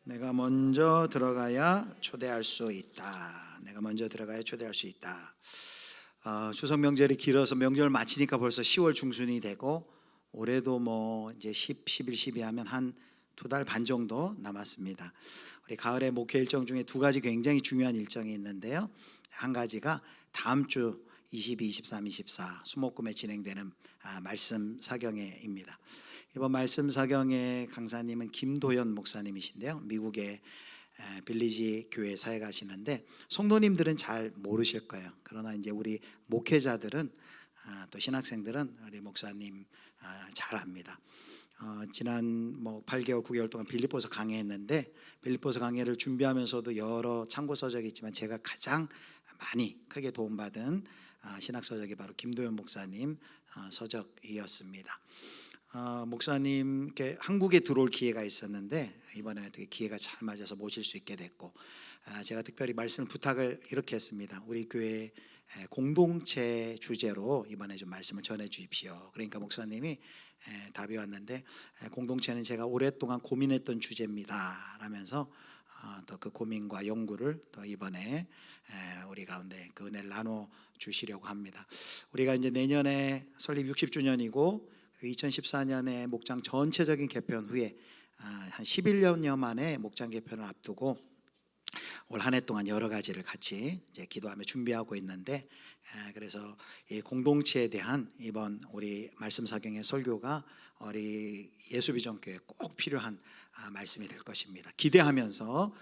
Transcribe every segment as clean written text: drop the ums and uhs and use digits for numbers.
내가 먼저 들어가야 초대할 수 있다. 내가 먼저 들어가야 초대할 수 있다. 추석 명절이 길어서 명절 마치니까 벌써 10월 중순이 되고 올해도 뭐 이제 10, 11, 12 하면 한 2달 반 정도 남았습니다. 우리 가을의 목회 일정 중에 2가지 굉장히 중요한 일정이 있는데요. 한 가지가 다음 주 22, 23, 24 수목금에 진행되는 말씀 사경회입니다. 이번 말씀 사경회 강사님은 김도현 목사님이신데요. 미국의 빌리지 교회 사회 가시는데 성도님들은 잘 모르실 거예요. 그러나 이제 우리 목회자들은 또 신학생들은 우리 목사님 잘 압니다. 지난 8개월, 9개월 동안 빌립보서 강해했는데 빌립보서 강해를 준비하면서도 여러 참고 서적이 있지만 제가 가장 많이 크게 도움받은 신학 서적이 바로 김도현 목사님 서적이었습니다. 목사님께 한국에 들어올 기회가 있었는데 이번에 되게 기회가 잘 맞아서 모실 수 있게 됐고 제가 특별히 말씀 부탁을 이렇게 했습니다. 우리 교회 공동체 주제로 이번에 좀 말씀을 전해 주십시오. 그러니까 목사님이 답이 왔는데 공동체는 제가 오랫동안 고민했던 주제입니다 라면서 또 그 고민과 연구를 또 이번에 우리 가운데 그 은혜를 나눠 주시려고 합니다. 우리가 이제 내년에 설립 60주년이고 2014년에 목장 전체적인 개편 후에 한 11년여 만에 목장 개편을 앞두고 올 한 해 동안 여러 가지를 같이 이제 기도하며 준비하고 있는데 그래서 이 공동체에 대한 이번 우리 말씀 사경의 설교가 우리 예수비전교회에 꼭 필요한 말씀이 될 것입니다. 기대하면서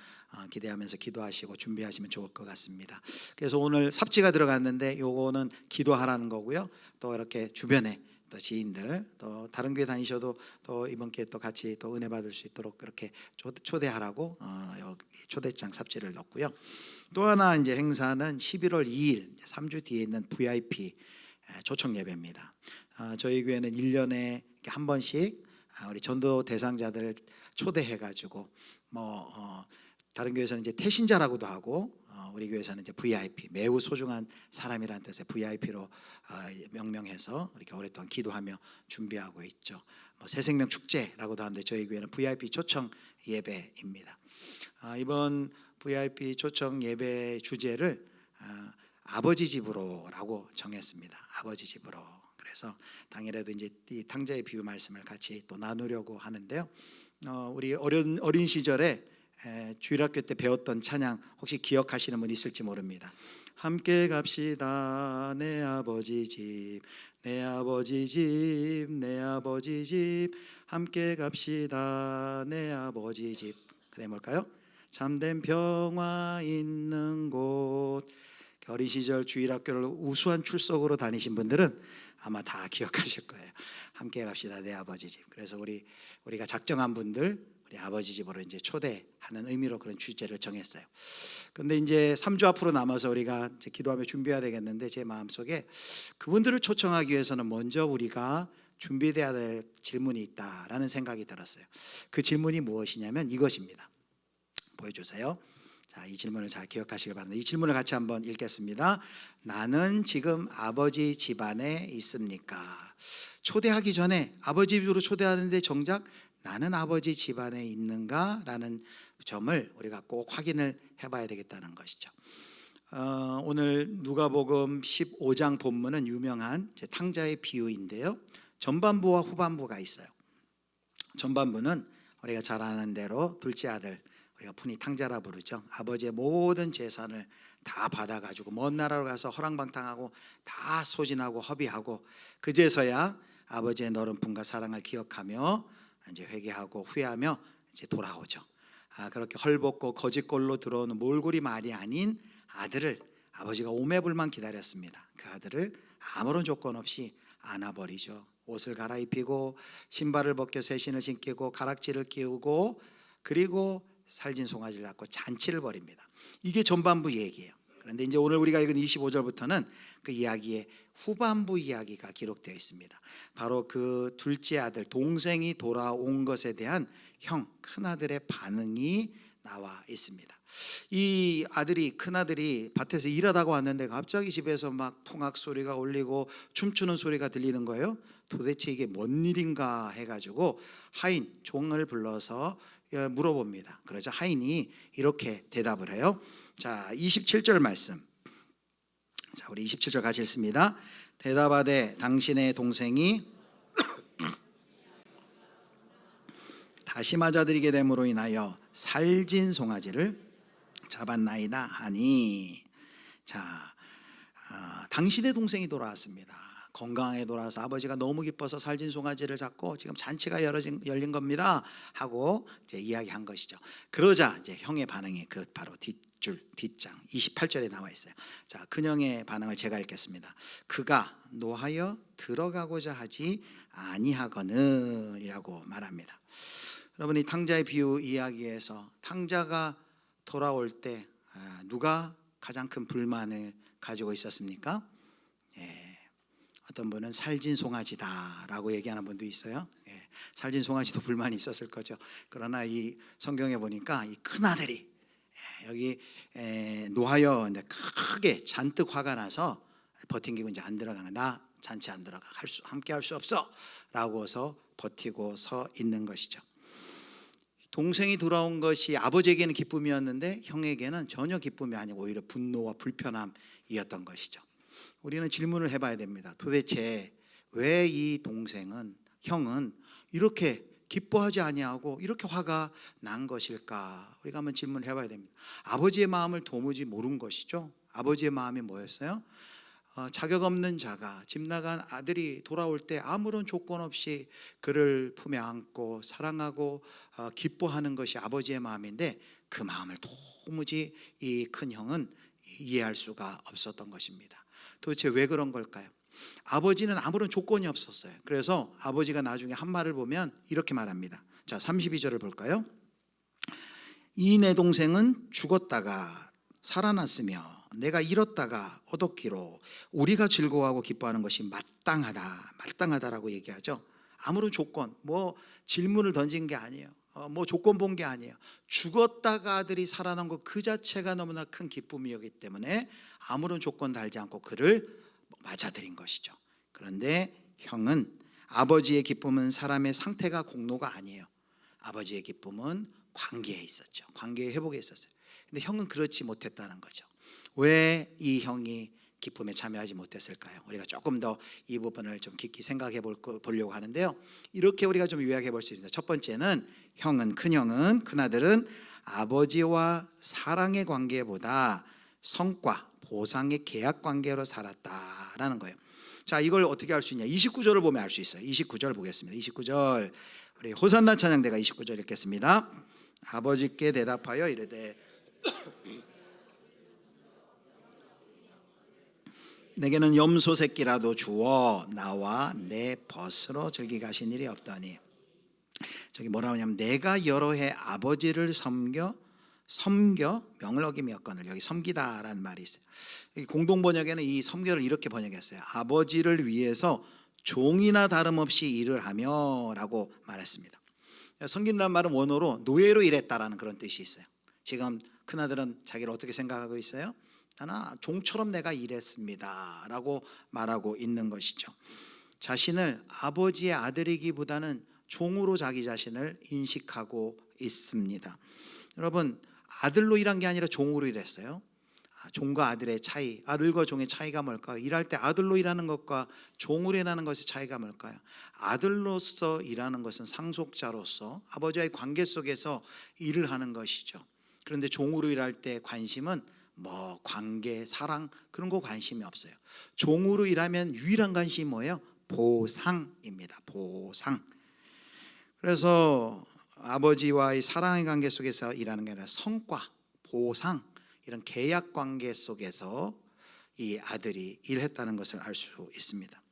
기도하시고 준비하시면 좋을 것 같습니다. 그래서 오늘 삽지가 들어갔는데 요거는 기도하라는 거고요. 또 이렇게 주변에 또 지인들 또 다른 교회 다니셔도 또 이번 기회에 또 같이 또 은혜 받을 수 있도록 그렇게 초대하라고 여기 초대장 삽지를 넣고요. 또 하나 이제 행사는 11월 2일 3주 뒤에 있는 VIP 초청 예배입니다. 저희 교회는 1년에 한 번씩 우리 전도 대상자들을 초대해 가지고 다른 교회에서는 이제 태신자라고도 하고 우리 교회에서는 이제 VIP 매우 소중한 사람이라는 뜻의 VIP로 명명해서 이렇게 오랫동안 기도하며 준비하고 있죠. 새생명 축제라고도 하는데 저희 교회는 VIP 초청 예배입니다. 이번 VIP 초청 예배 주제를 아버지 집으로라고 정했습니다. 아버지 집으로. 그래서 당일에도 이제 이 탕자의 비유 말씀을 같이 또 나누려고 하는데요. 우리 어린 시절에 주일학교 때 배웠던 찬양 혹시 기억하시는 분 있을지 모릅니다. 함께 갑시다 내 아버지 집 내 아버지 집 내 아버지 집 함께 갑시다 내 아버지 집. 그다음에 뭘까요? 참된 평화 있는 곳. 어린 시절 주일학교를 우수한 출석으로 다니신 분들은 아마 다 기억하실 거예요. 함께 갑시다 내 아버지 집. 그래서 우리가 작정한 분들 우리 아버지 집으로 이제 초대하는 의미로 그런 주제를 정했어요. 그런데 이제 3주 앞으로 남아서 우리가 이제 기도하며 준비해야 되겠는데 제 마음속에 그분들을 초청하기 위해서는 먼저 우리가 준비돼야 될 질문이 있다라는 생각이 들었어요. 그 질문이 무엇이냐면 이것입니다. 보여주세요. 자, 이 질문을 잘 기억하시길 바랍니다. 이 질문을 같이 한번 읽겠습니다. 나는 지금 아버지 집안에 있습니까? 초대하기 전에 아버지 집으로 초대하는데 정작 나는 아버지 집안에 있는가? 라는 점을 우리가 꼭 확인을 해봐야 되겠다는 것이죠. 오늘 누가복음 15장 본문은 유명한 탕자의 비유인데요. 전반부와 후반부가 있어요. 전반부는 우리가 잘 아는 대로 둘째 아들, 우리가 흔히 탕자라 부르죠. 아버지의 모든 재산을 다 받아가지고 먼 나라로 가서 허랑방탕하고 다 소진하고 허비하고 그제서야 아버지의 너른 품과 사랑을 기억하며 이제 회개하고 후회하며 이제 돌아오죠. 그렇게 헐벗고 거짓골로 들어오는 몰골이 말이 아닌 아들을 아버지가 오매불만 기다렸습니다. 그 아들을 아무런 조건 없이 안아버리죠. 옷을 갈아입히고 신발을 벗겨 새 신을 신기고 가락지를 끼우고 그리고 살진 송아지를 갖고 잔치를 벌입니다. 이게 전반부 얘기예요. 그런데 이제 오늘 우리가 읽은 25절부터는 그 이야기의 후반부 이야기가 기록되어 있습니다. 바로 그 둘째 아들 동생이 돌아온 것에 대한 큰아들의 반응이 나와 있습니다. 이 큰아들이 밭에서 일하다가 왔는데 갑자기 집에서 막 풍악 소리가 울리고 춤추는 소리가 들리는 거예요. 도대체 이게 뭔 일인가 해가지고 하인 종을 불러서 물어봅니다. 그러자 하인이 이렇게 대답을 해요. 자, 27절 말씀. 자, 우리 27절 같이 읽습니다. 대답하되 당신의 동생이 다시 맞아들이게 됨으로 인하여 살진 송아지를 잡았나이다 하니. 자, 당신의 동생이 돌아왔습니다. 건강하게 돌아와서 아버지가 너무 기뻐서 살진 송아지를 잡고 지금 잔치가 열린 겁니다 하고 이제 이야기한 것이죠. 그러자 이제 형의 반응이 그 바로 뒷장 28절에 나와 있어요. 자, 큰형의 반응을 제가 읽겠습니다. 그가 노하여 들어가고자 하지 아니하거늘이라고 말합니다. 여러분, 이 탕자의 비유 이야기에서 탕자가 돌아올 때 누가 가장 큰 불만을 가지고 있었습니까? 어떤 분은 살진 송아지다라고 얘기하는 분도 있어요. 살진 송아지도 불만이 있었을 거죠. 그러나 이 성경에 보니까 이 큰아들이 여기 노하여 크게 잔뜩 화가 나서 버팅기고 이제 안 들어가는, 나 잔치 안 들어가, 함께 할 수 없어 라고 해서 버티고 서 있는 것이죠. 동생이 돌아온 것이 아버지에게는 기쁨이었는데 형에게는 전혀 기쁨이 아니고 오히려 분노와 불편함이었던 것이죠. 우리는 질문을 해봐야 됩니다. 도대체 왜 이 형은 이렇게 기뻐하지 아니하고 이렇게 화가 난 것일까? 우리가 한번 질문을 해봐야 됩니다. 아버지의 마음을 도무지 모른 것이죠. 아버지의 마음이 뭐였어요? 자격 없는 자가, 집 나간 아들이 돌아올 때 아무런 조건 없이 그를 품에 안고 사랑하고 기뻐하는 것이 아버지의 마음인데, 그 마음을 도무지 이 큰 형은 이해할 수가 없었던 것입니다. 도대체 왜 그런 걸까요? 아버지는 아무런 조건이 없었어요. 그래서 아버지가 나중에 한 말을 보면 이렇게 말합니다. 자, 32절을 볼까요? 이 내 동생은 죽었다가 살아났으며 내가 잃었다가 얻었기로 우리가 즐거워하고 기뻐하는 것이 마땅하다라고 얘기하죠. 아무런 조건, 질문을 던진 게 아니에요. 조건 본 게 아니에요. 죽었다가 아들이 살아난 것 그 자체가 너무나 큰 기쁨이었기 때문에 아무런 조건 달지 않고 그를 맞아들인 것이죠. 그런데 형은, 아버지의 기쁨은 사람의 상태가 공로가 아니에요. 아버지의 기쁨은 관계에 있었죠. 관계의 회복에 있었어요. 근데 형은 그렇지 못했다는 거죠. 왜 이 형이 기쁨에 참여하지 못했을까요? 우리가 조금 더 이 부분을 좀 깊이 생각해 보려고 하는데요. 이렇게 우리가 좀 요약해 볼 수 있습니다. 첫 번째는 큰아들은 아버지와 사랑의 관계보다 성과, 보상의 계약 관계로 살았다라는 거예요. 자, 이걸 어떻게 알 수 있냐? 29절을 보면 알 수 있어요. 29절 보겠습니다. 29절, 우리 호산나 찬양대가 29절 읽겠습니다. 아버지께 대답하여 이르되 내게는 염소 새끼라도 주어 나와 내 벗으로 즐기게 하신 일이 없더니. 저기 뭐라 하냐면 내가 여러 해 아버지를 섬겨 명을 어김이었거늘. 여기 섬기다라는 말이 있어요. 공동 번역에는 이 섬겨를 이렇게 번역했어요. 아버지를 위해서 종이나 다름없이 일을 하며라고 말했습니다. 섬긴다는 말은 원어로 노예로 일했다라는 그런 뜻이 있어요. 지금 큰아들은 자기를 어떻게 생각하고 있어요? 나는 종처럼 내가 일했습니다 라고 말하고 있는 것이죠. 자신을 아버지의 아들이기보다는 종으로 자기 자신을 인식하고 있습니다. 여러분, 아들로 일한 게 아니라 종으로 일했어요. 종과 아들의 차이, 아들과 종의 차이가 뭘까요? 일할 때 아들로 일하는 것과 종으로 일하는 것의 차이가 뭘까요? 아들로서 일하는 것은 상속자로서 아버지와의 관계 속에서 일을 하는 것이죠. 그런데 종으로 일할 때 관심은 관계, 사랑 그런 거 관심이 없어요. 종으로 일하면 유일한 관심이 뭐예요? 보상입니다. 보상. 그래서 아버지와의 사랑의 관계 속에서 일하는 게 아니라 성과, 보상, 이런 계약 관계 속에서 이 아들이 일했다는 것을 알 수 있습니다.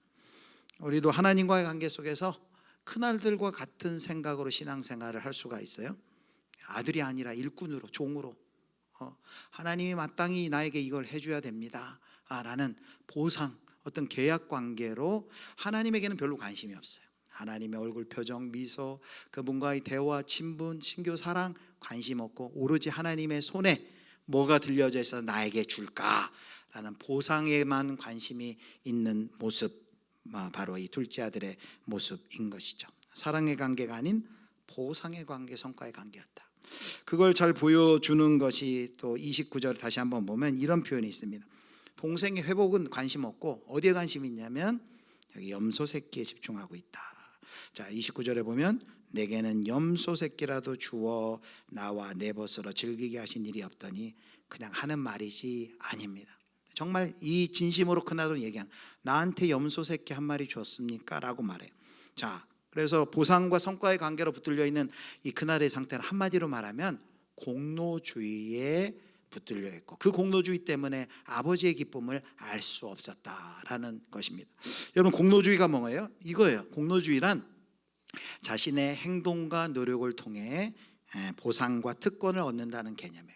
우리도 하나님과의 관계 속에서 큰아들과 같은 생각으로 신앙생활을 할 수가 있어요. 아들이 아니라 일꾼으로, 종으로, 하나님이 마땅히 나에게 이걸 해줘야 됩니다 라는 보상, 어떤 계약 관계로 하나님에게는 별로 관심이 없어요. 하나님의 얼굴 표정, 미소, 그분과의 대화, 친분, 친교, 사랑 관심 없고 오로지 하나님의 손에 뭐가 들려져 있어서 나에게 줄까라는 보상에만 관심이 있는 모습, 바로 이 둘째 아들의 모습인 것이죠. 사랑의 관계가 아닌 보상의 관계, 성과의 관계였다. 그걸 잘 보여주는 것이 또 29절 다시 한번 보면 이런 표현이 있습니다. 동생의 회복은 관심 없고 어디에 관심이 있냐면 여기 염소 새끼에 집중하고 있다. 자, 29절에 보면 내게는 염소 새끼라도 주어 나와 내 벗으로 즐기게 하신 일이 없더니 그냥 하는 말이지 아닙니다. 정말 이 진심으로 큰아들 얘기한 나한테 염소 새끼 한 마리 줬습니까? 라고 말해요. 자, 그래서 보상과 성과의 관계로 붙들려 있는 이 큰아들의 상태는 한마디로 말하면 공로주의에 붙들려 있고 그 공로주의 때문에 아버지의 기쁨을 알 수 없었다라는 것입니다. 여러분, 공로주의가 뭐예요? 이거예요. 공로주의란 자신의 행동과 노력을 통해 보상과 특권을 얻는다는 개념이에요.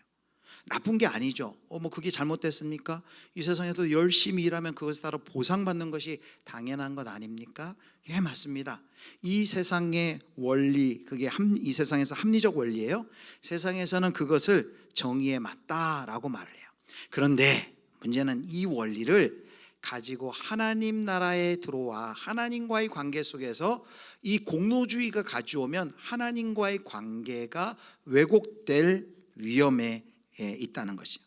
나쁜 게 아니죠. 뭐 그게 잘못됐습니까? 이 세상에서 열심히 일하면 그것에 따라 보상받는 것이 당연한 것 아닙니까? 예, 맞습니다. 이 세상의 원리, 그게 이 세상에서 합리적 원리예요. 세상에서는 그것을 정의에 맞다라고 말을 해요. 그런데 문제는 이 원리를 가지고 하나님 나라에 들어와 하나님과의 관계 속에서 이 공로주의가 가져오면 하나님과의 관계가 왜곡될 위험에 있다는 것이죠.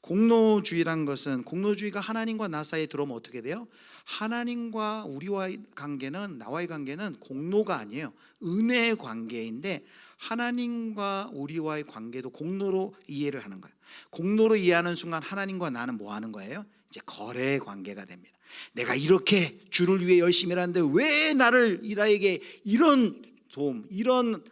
공로주의란 것은, 공로주의가 하나님과 나 사이에 들어오면 어떻게 돼요? 하나님과 우리와의 관계는, 나와의 관계는 공로가 아니에요. 은혜의 관계인데 하나님과 우리와의 관계도 공로로 이해를 하는 거예요. 공로로 이해하는 순간 하나님과 나는 뭐 하는 거예요? 이제 거래의 관계가 됩니다. 내가 이렇게 주를 위해 열심히 하는데 왜 나에게 이런 도움, 이런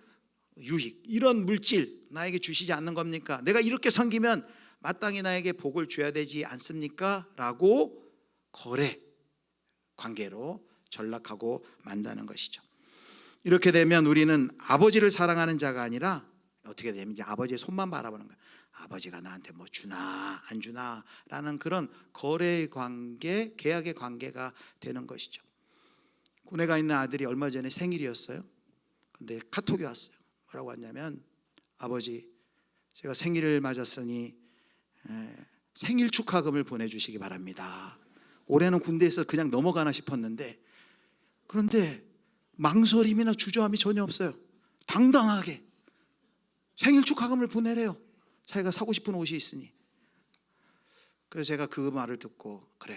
유익, 이런 물질 나에게 주시지 않는 겁니까? 내가 이렇게 섬기면 마땅히 나에게 복을 줘야 되지 않습니까? 라고 거래 관계로 전락하고 만다는 것이죠. 이렇게 되면 우리는 아버지를 사랑하는 자가 아니라 어떻게 되면 이제 아버지의 손만 바라보는 거예요. 아버지가 나한테 뭐 주나 안 주나 라는 그런 거래의 관계, 계약의 관계가 되는 것이죠. 군에 가 있는 아들이 얼마 전에 생일이었어요. 근데 카톡이 왔어요. 뭐라고 왔냐면, 아버지, 제가 생일을 맞았으니 생일 축하금을 보내주시기 바랍니다. 올해는 군대에서 그냥 넘어가나 싶었는데, 그런데 망설임이나 주저함이 전혀 없어요. 당당하게 생일 축하금을 보내래요. 자기가 사고 싶은 옷이 있으니. 그래서 제가 그 말을 듣고, 그래,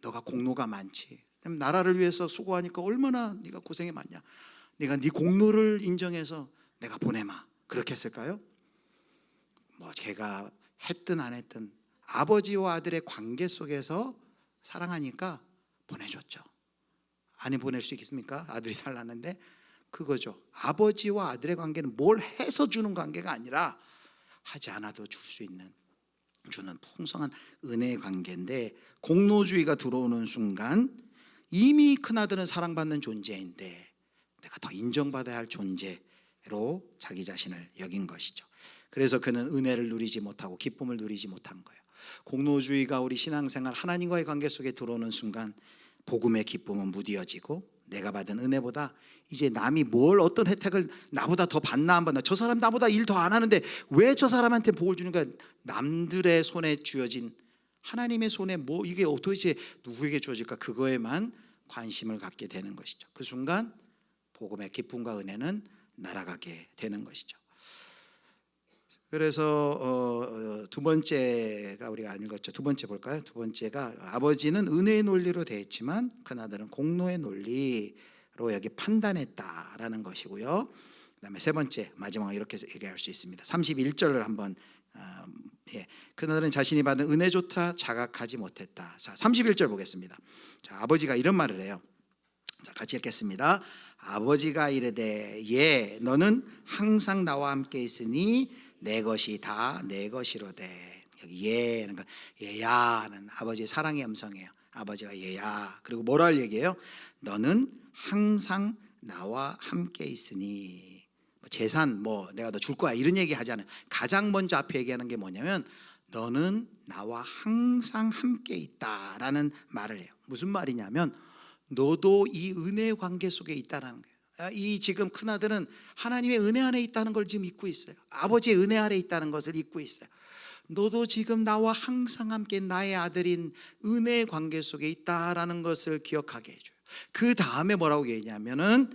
너가 공로가 많지. 나라를 위해서 수고하니까 얼마나 네가 고생이 많냐. 네가 네 공로를 인정해서 내가 보내마. 그렇게 했을까요? 뭐 제가 했든 안 했든 아버지와 아들의 관계 속에서 사랑하니까 보내줬죠. 안 보낼 수 있겠습니까? 아들이 달랐는데 그거죠. 아버지와 아들의 관계는 뭘 해서 주는 관계가 아니라 하지 않아도 줄 수 있는, 주는 풍성한 은혜의 관계인데, 공로주의가 들어오는 순간 이미 큰아들은 사랑받는 존재인데 내가 더 인정받아야 할 존재로 자기 자신을 여긴 것이죠. 그래서 그는 은혜를 누리지 못하고 기쁨을 누리지 못한 거예요. 공로주의가 우리 신앙생활 하나님과의 관계 속에 들어오는 순간 복음의 기쁨은 무뎌지고 내가 받은 은혜보다 이제 남이 뭘 어떤 혜택을 나보다 더 받나 안 받나, 저 사람 나보다 일 더 안 하는데 왜 저 사람한테 복을 주는가, 남들의 손에 쥐어진 하나님의 손에 뭐 이게 도대체 누구에게 주어질까, 그거에만 관심을 갖게 되는 것이죠. 그 순간 복음의 기쁨과 은혜는 날아가게 되는 것이죠. 그래서 두 번째가 우리가 안 읽었죠. 두 번째 볼까요? 두 번째가 아버지는 은혜의 논리로 대했지만 큰아들은 공로의 논리로 여기 판단했다라는 것이고요. 그다음에 세 번째, 마지막으로 이렇게 얘기할 수 있습니다. 31절을 한번 큰아들은 자신이 받은 은혜조차 자각하지 못했다. 자, 31절 보겠습니다. 자, 아버지가 이런 말을 해요. 자, 같이 읽겠습니다. 아버지가 이르되 예, 너는 항상 나와 함께 있으니 내 것이 다 내 것이로되. 여기 예는 얘야는 아버지의 사랑의 음성이에요. 아버지가 얘야. 그리고 뭐라 얘기해요? 너는 항상 나와 함께 있으니. 재산 뭐 내가 너 줄 거야 이런 얘기 하지 않아요. 가장 먼저 앞에 얘기하는 게 뭐냐면 너는 나와 항상 함께 있다라는 말을 해요. 무슨 말이냐면 너도 이 은혜의 관계 속에 있다라는 거예요. 이 지금 큰아들은 하나님의 은혜 안에 있다는 걸 지금 잊고 있어요. 아버지의 은혜 아래 있다는 것을 잊고 있어요. 너도 지금 나와 항상 함께 나의 아들인 은혜의 관계 속에 있다라는 것을 기억하게 해줘요. 그 다음에 뭐라고 얘기하냐면은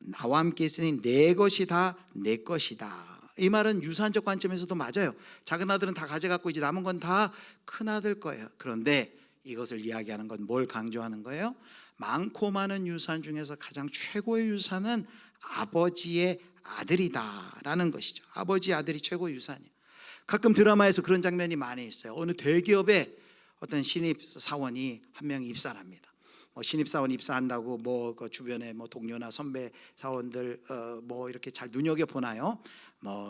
나와 함께 있으니 내 것이 다 내 것이다. 이 말은 유산적 관점에서도 맞아요. 작은 아들은 다 가져갔고 이제 남은 건 다 큰 아들 거예요. 그런데 이것을 이야기하는 건 뭘 강조하는 거예요? 많고 많은 유산 중에서 가장 최고의 유산은 아버지의 아들이다라는 것이죠. 아버지의 아들이 최고의 유산이에요. 가끔 드라마에서 그런 장면이 많이 있어요. 어느 대기업에 어떤 신입 사원이 한 명이 입사를 합니다. 신입 사원 입사한다고 그 주변에 동료나 선배 사원들 뭐 이렇게 잘 눈여겨 보나요?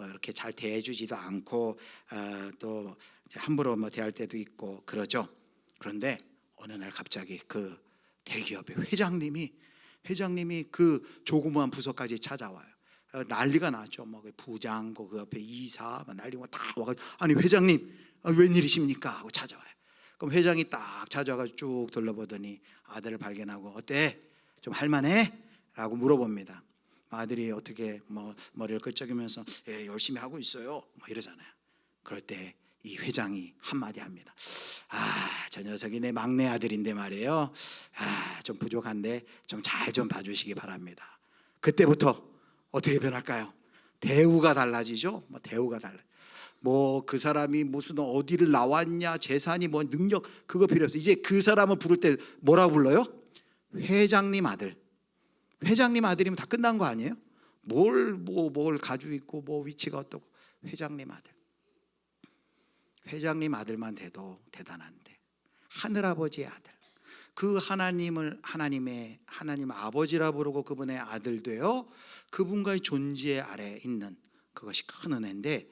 이렇게 잘 대해주지도 않고 또 이제 함부로 대할 때도 있고 그러죠. 그런데 어느 날 갑자기 그 대기업의 회장님이 그 조그마한 부서까지 찾아와요. 난리가 나죠. 그 부장, 그 옆에 이사, 난리가 다 와가지고 아니 회장님 웬일이십니까? 하고 찾아와요. 그럼 회장이 딱 찾아와가지고 쭉 둘러보더니 아들을 발견하고 어때? 좀 할만해? 라고 물어봅니다. 아들이 어떻게 머리를 끄적이면서 열심히 하고 있어요. 이러잖아요. 그럴 때 이 회장이 한마디 합니다. 저 녀석이 내 막내 아들인데 말이에요. 좀 부족한데 좀 잘 좀 봐주시기 바랍니다. 그때부터 어떻게 변할까요? 대우가 달라지죠. 대우가 달라. 그 사람이 무슨 어디를 나왔냐, 재산이 능력 그거 필요 없어. 이제 그 사람을 부를 때 뭐라고 불러요? 회장님 아들. 회장님 아들이면 다 끝난 거 아니에요? 뭘 가지고 있고 위치가 어떻고 회장님 아들. 회장님 아들만 돼도 대단한데 하늘아버지의 아들. 그 하나님 아버지라 부르고 그분의 아들 되어 그분과의 존재 아래 있는 그것이 큰 은혜인데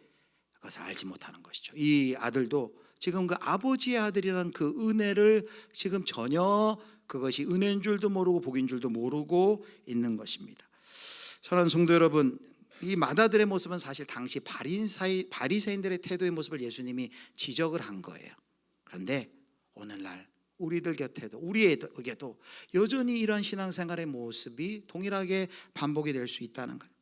그것을 알지 못하는 것이죠. 이 아들도 지금 그 아버지의 아들이라는 그 은혜를 지금 전혀 그것이 은혜인 줄도 모르고 복인 줄도 모르고 있는 것입니다. 사랑하는 성도 여러분, 이 맏아들의 모습은 사실 당시 바리새인들의 태도의 모습을 예수님이 지적을 한 거예요. 그런데 오늘날 우리들 곁에도 우리에게도 여전히 이런 신앙생활의 모습이 동일하게 반복이 될 수 있다는 거예요.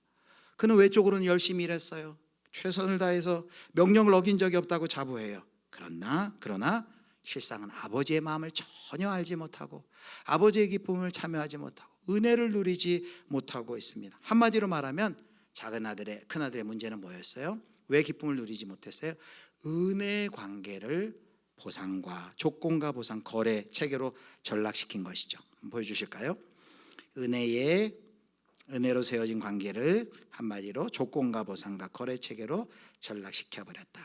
그는 외적으로는 열심히 일했어요. 최선을 다해서 명령을 어긴 적이 없다고 자부해요. 그러나 실상은 아버지의 마음을 전혀 알지 못하고 아버지의 기쁨을 참여하지 못하고 은혜를 누리지 못하고 있습니다. 한마디로 말하면 큰 아들의 문제는 뭐였어요? 왜 기쁨을 누리지 못했어요? 은혜 관계를 조건과 보상, 거래 체계로 전락시킨 것이죠. 보여주실까요? 은혜로 세워진 관계를 한마디로 조건과 보상과 거래 체계로 전락시켜버렸다.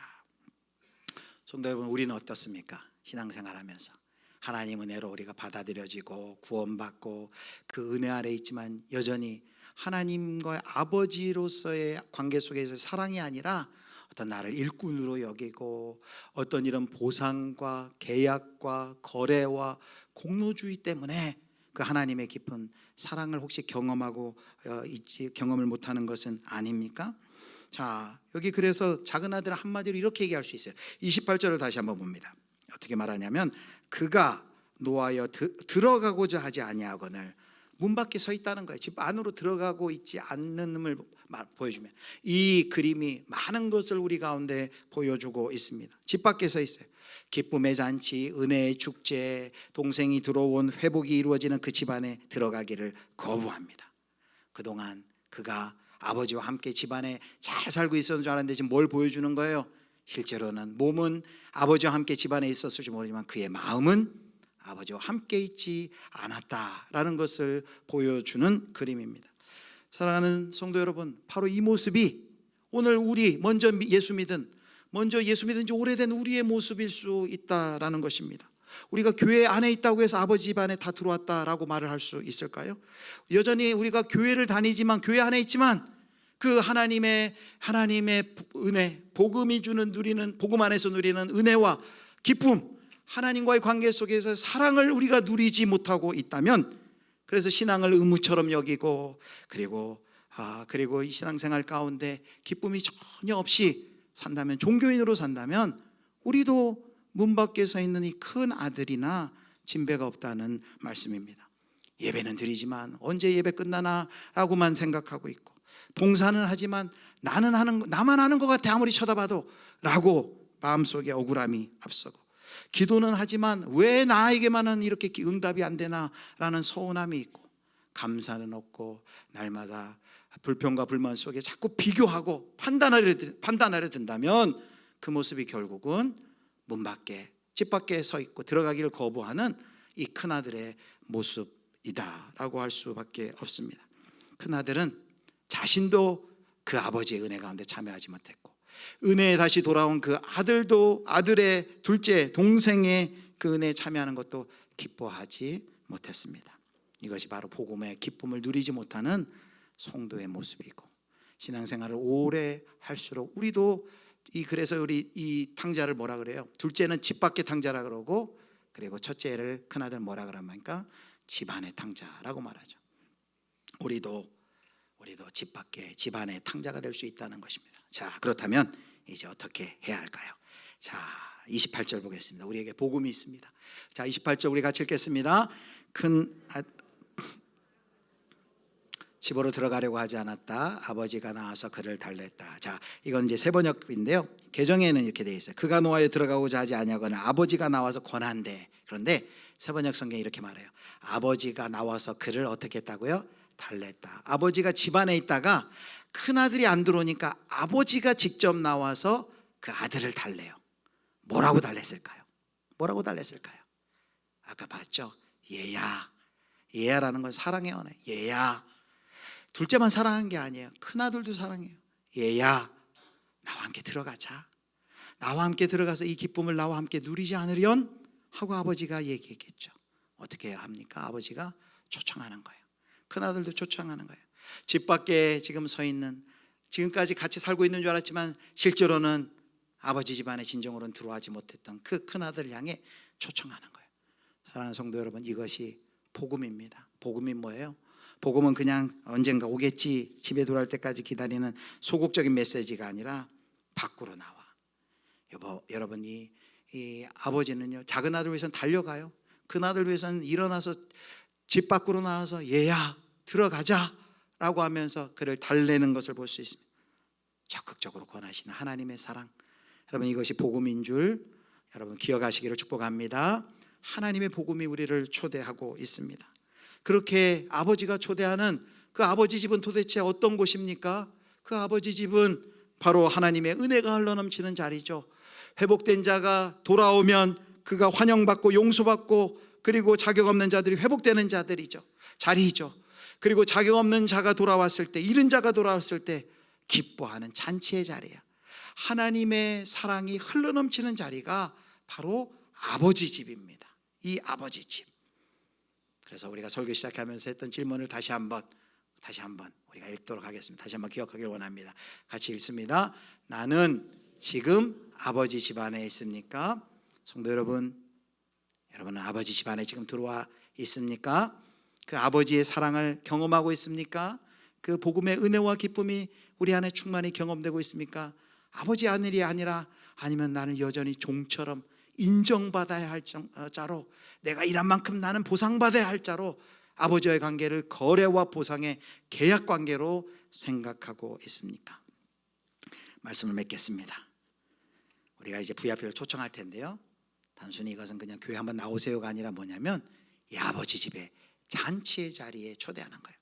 성도 여러분, 우리는 어떻습니까? 신앙생활하면서 하나님 은혜로 우리가 받아들여지고 구원받고 그 은혜 아래 있지만 여전히 하나님과의 아버지로서의 관계 속에서 사랑이 아니라 어떤 나를 일꾼으로 여기고 어떤 이런 보상과 계약과 거래와 공로주의 때문에 그 하나님의 깊은 사랑을 혹시 경험을 못하는 것은 아닙니까? 자, 여기 그래서 작은 아들 한마디로 이렇게 얘기할 수 있어요. 28절을 다시 한번 봅니다. 어떻게 말하냐면 그가 노하여 들어가고자 하지 아니하거늘 문 밖에 서 있다는 거예요. 집 안으로 들어가고 있지 않는음을 보여주면 이 그림이 많은 것을 우리 가운데 보여주고 있습니다. 집 밖에 서 있어요. 기쁨의 잔치, 은혜의 축제, 동생이 들어온 회복이 이루어지는 그 집안에 들어가기를 거부합니다. 그동안 그가 아버지와 함께 집안에 잘 살고 있었는 줄 알았는데 지금 뭘 보여주는 거예요? 실제로는 몸은 아버지와 함께 집안에 있었을지 모르지만 그의 마음은 아버지와 함께 있지 않았다라는 것을 보여주는 그림입니다. 사랑하는 성도 여러분, 바로 이 모습이 오늘 우리 먼저 예수 믿은 지 오래된 우리의 모습일 수 있다라는 것입니다. 우리가 교회 안에 있다고 해서 아버지 집안에 다 들어왔다라고 말을 할 수 있을까요? 여전히 우리가 교회를 다니지만 교회 안에 있지만 그 하나님의 은혜, 복음 안에서 누리는 은혜와 기쁨, 하나님과의 관계 속에서 사랑을 우리가 누리지 못하고 있다면, 그래서 신앙을 의무처럼 여기고 그리고 이 신앙생활 가운데 기쁨이 전혀 없이 산다면, 종교인으로 산다면 우리도 문 밖에 서 있는 이 큰 아들이나 진배가 없다는 말씀입니다. 예배는 드리지만 언제 예배 끝나나 라고만 생각하고 있고, 봉사는 하지만 나만 하는 것 같아 아무리 쳐다봐도 라고 마음속에 억울함이 앞서고, 기도는 하지만 왜 나에게만은 이렇게 응답이 안 되나 라는 서운함이 있고, 감사는 없고 날마다 불평과 불만 속에 자꾸 비교하고 판단하려 든다면 그 모습이 결국은 문 밖에, 집 밖에 서 있고 들어가기를 거부하는 이 큰아들의 모습이다라고 할 수밖에 없습니다. 큰아들은 자신도 그 아버지의 은혜 가운데 참여하지 못했고, 은혜에 다시 돌아온 그 아들도 아들의 둘째 동생의 그 은혜에 참여하는 것도 기뻐하지 못했습니다. 이것이 바로 복음의 기쁨을 누리지 못하는 성도의 모습이고, 신앙생활을 오래 할수록 우리도 그래서 우리 이 탕자를 뭐라 그래요? 둘째는 집 밖의 탕자라 그러고, 그리고 첫째를 큰아들 뭐라 그럽니까? 집안의 탕자라고 말하죠. 우리도 집 밖에 집안의 탕자가 될 수 있다는 것입니다. 자, 그렇다면 이제 어떻게 해야 할까요? 자, 28절 보겠습니다. 우리에게 복음이 있습니다. 자, 28절 우리 같이 읽겠습니다. 집으로 들어가려고 하지 않았다. 아버지가 나와서 그를 달랬다. 자, 이건 이제 새 번역인데요. 개정에는 이렇게 되어 있어요. 그가 노하여 들어가고자 하지 아니하거나 아버지가 나와서 권한대. 그런데 새 번역 성경이 이렇게 말해요. 아버지가 나와서 그를 어떻게 했다고요? 달랬다. 아버지가 집안에 있다가 큰아들이 안 들어오니까 아버지가 직접 나와서 그 아들을 달래요. 뭐라고 달랬을까요? 뭐라고 달랬을까요? 아까 봤죠? 얘야. 얘야라는 건 사랑의 언어. 얘야. 둘째만 사랑한 게 아니에요. 큰아들도 사랑해요. 얘야, 나와 함께 들어가자. 나와 함께 들어가서 이 기쁨을 나와 함께 누리지 않으련? 하고 아버지가 얘기했겠죠. 어떻게 해야 합니까? 아버지가 초청하는 거예요. 큰아들도 초청하는 거예요. 집 밖에 지금 서 있는, 지금까지 같이 살고 있는 줄 알았지만 실제로는 아버지 집안에 진정으로는 들어오지 못했던 그 큰아들을 향해 초청하는 거예요. 사랑하는 성도 여러분, 이것이 복음입니다. 복음이 뭐예요? 복음은 그냥 언젠가 오겠지, 집에 돌아올 때까지 기다리는 소극적인 메시지가 아니라 밖으로 나와. 여러분, 이 아버지는요, 작은 아들 위해서는 달려가요. 큰 아들 위해서는 일어나서 집 밖으로 나와서 얘야 들어가자 라고 하면서 그를 달래는 것을 볼 수 있습니다. 적극적으로 권하시는 하나님의 사랑, 여러분, 이것이 복음인 줄 여러분 기억하시기를 축복합니다. 하나님의 복음이 우리를 초대하고 있습니다. 그렇게 아버지가 초대하는 그 아버지 집은 도대체 어떤 곳입니까? 그 아버지 집은 바로 하나님의 은혜가 흘러넘치는 자리죠. 회복된 자가 돌아오면 그가 환영받고 용서받고, 그리고 자격 없는 자들이 회복되는 자리죠. 그리고 자격 없는 자가 돌아왔을 때, 잃은 자가 돌아왔을 때 기뻐하는 잔치의 자리야. 하나님의 사랑이 흘러넘치는 자리가 바로 아버지 집입니다. 이 아버지 집. 그래서 우리가 설교 시작하면서 했던 질문을 다시 한번 우리가 읽도록 하겠습니다. 다시 한번 기억하길 원합니다. 같이 읽습니다. 나는 지금 아버지 집안에 있습니까? 성도 여러분은 아버지 집안에 지금 들어와 있습니까? 그 아버지의 사랑을 경험하고 있습니까? 그 복음의 은혜와 기쁨이 우리 안에 충만히 경험되고 있습니까? 아버지 아들이 아니라, 아니면 나는 여전히 종처럼 인정받아야 할 자로, 내가 일한 만큼 나는 보상받아야 할 자로 아버지와의 관계를 거래와 보상의 계약 관계로 생각하고 있습니까? 말씀을 맺겠습니다. 우리가 이제 VIP를 초청할 텐데요, 단순히 이것은 그냥 교회 한번 나오세요가 아니라 뭐냐면 이 아버지 집에 잔치의 자리에 초대하는 거예요.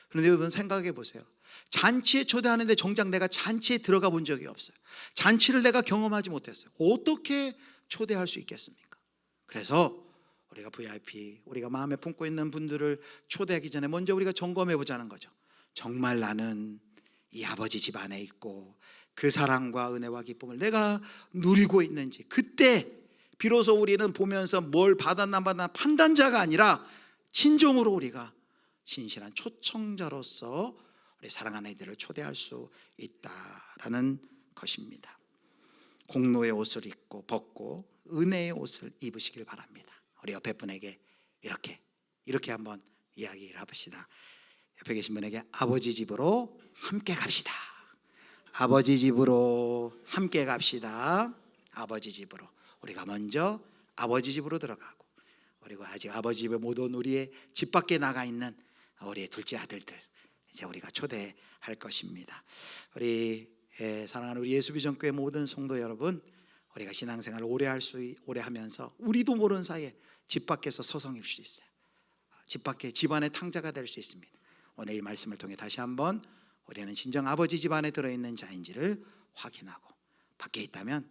그런데 여러분 생각해 보세요. 잔치에 초대하는데 정작 내가 잔치에 들어가 본 적이 없어요. 잔치를 내가 경험하지 못했어요. 어떻게 초대할 수 있겠습니까? 그래서 우리가 VIP, 우리가 마음에 품고 있는 분들을 초대하기 전에 먼저 우리가 점검해 보자는 거죠. 정말 나는 이 아버지 집 안에 있고 그 사랑과 은혜와 기쁨을 내가 누리고 있는지, 그때 비로소 우리는 보면서 뭘 받았나 안 받았나 판단자가 아니라 진정으로 우리가 신실한 초청자로서 우리 사랑하는 이들을 초대할 수 있다라는 것입니다. 공로의 옷을 입고 벗고 은혜의 옷을 입으시길 바랍니다. 우리 옆에 분에게 이렇게 한번 이야기를 해봅시다. 옆에 계신 분에게 아버지 집으로 함께 갑시다. 아버지 집으로 함께 갑시다. 아버지 집으로. 우리가 먼저 아버지 집으로 들어가고, 그리고 아직 아버지 집에 못 온 우리의 집 밖에 나가 있는 우리의 둘째 아들들 이제 우리가 초대할 것입니다. 우리 사랑하는 우리 예수비전교회 모든 성도 여러분, 우리가 신앙생활을 오래 하면서 우리도 모르는 사이에 집 밖에서 서성일 수 있어요. 집 밖에 집안의 탕자가 될 수 있습니다. 오늘 이 말씀을 통해 다시 한번 우리는 진정 아버지 집안에 들어있는 자인지를 확인하고, 밖에 있다면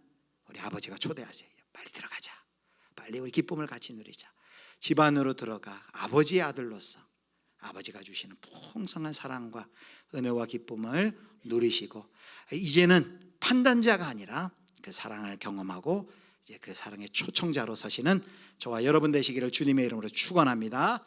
우리 아버지가 초대하세요. 빨리 들어가자. 빨리 우리 기쁨을 같이 누리자. 집 안으로 들어가 아버지의 아들로서 아버지가 주시는 풍성한 사랑과 은혜와 기쁨을 누리시고, 이제는 판단자가 아니라 그 사랑을 경험하고 이제 그 사랑의 초청자로 서시는 저와 여러분 되시기를 주님의 이름으로 축원합니다.